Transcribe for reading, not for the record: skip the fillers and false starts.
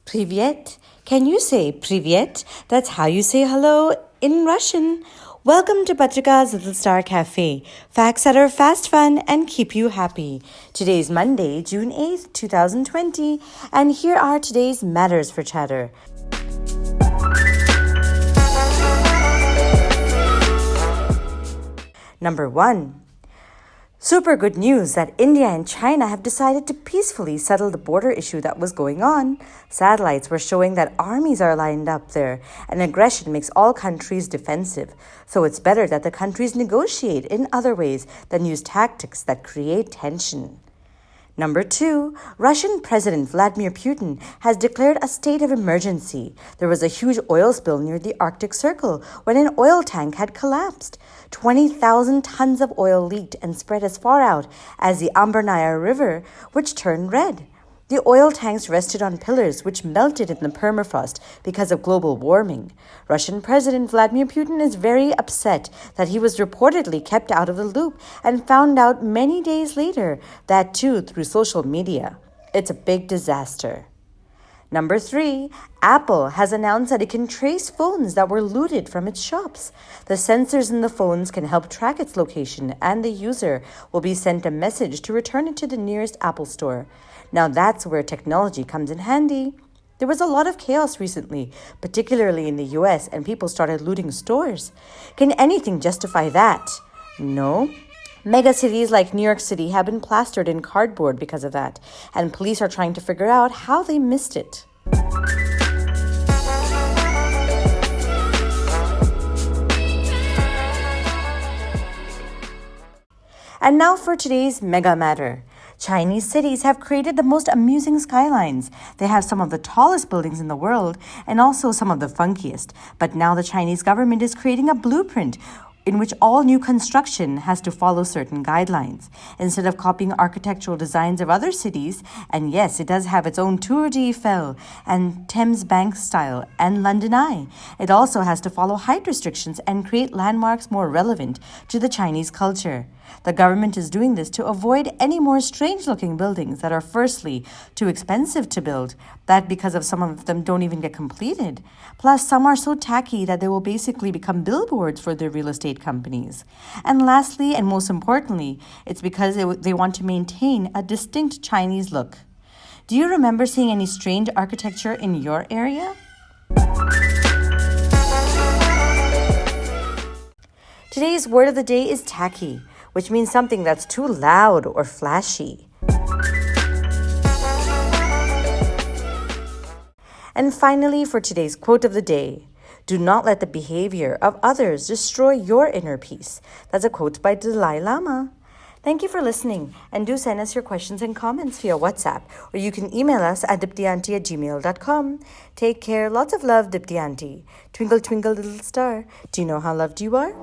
Привет. Can you say привет? That's how you say hello in Russian. Welcome to Patrika's Little Star Cafe. Facts that are fast, fun, and keep you happy. Today is Monday, June 8th, 2020, and here are today's matters for chatter. Number 1. Super good news that India and China have decided to peacefully settle the border issue that was going on. Satellites were showing that armies are lined up there, and aggression makes all countries defensive. So it's better that the countries negotiate in other ways than use tactics that create tension. Number 2, Russian President Vladimir Putin has declared a state of emergency. There was a huge oil spill near the Arctic Circle when an oil tank had collapsed. 20,000 tons of oil leaked and spread as far out as the Ambernaya River, which turned red. The oil tanks rested on pillars which melted in the permafrost because of global warming. Russian President Vladimir Putin is very upset that he was reportedly kept out of the loop and found out many days later, that too through social media. It's a big disaster. Number 3, Apple has announced that it can trace phones that were looted from its shops. The sensors in the phones can help track its location, and the user will be sent a message to return it to the nearest Apple store. Now that's where technology comes in handy. There was a lot of chaos recently, particularly in the US, and people started looting stores. Can anything justify that? No. Mega cities like New York City have been plastered in cardboard because of that, and police are trying to figure out how they missed it. And now for today's mega matter. Chinese cities have created the most amusing skylines. They have some of the tallest buildings in the world and also some of the funkiest. But now the Chinese government is creating a blueprint in which all new construction has to follow certain guidelines. Instead of copying architectural designs of other cities, and yes, it does have its own Tour d'Eiffel and Thames Bank style and London Eye, it also has to follow height restrictions and create landmarks more relevant to the Chinese culture. The government is doing this to avoid any more strange-looking buildings that are firstly too expensive to build, that because of some of them don't even get completed. Plus, some are so tacky that they will basically become billboards for their real estate companies. And lastly, and most importantly, it's because they want to maintain a distinct Chinese look. Do you remember seeing any strange architecture in your area? Today's word of the day is tacky, which means something that's too loud or flashy. And finally, for today's quote of the day, do not let the behavior of others destroy your inner peace. That's a quote by Dalai Lama. Thank you for listening, and do send us your questions and comments via WhatsApp, or you can email us at diptyanti@gmail.com. Take care. Lots of love, Dipti Auntie. Twinkle, twinkle, little star. Do you know how loved you are?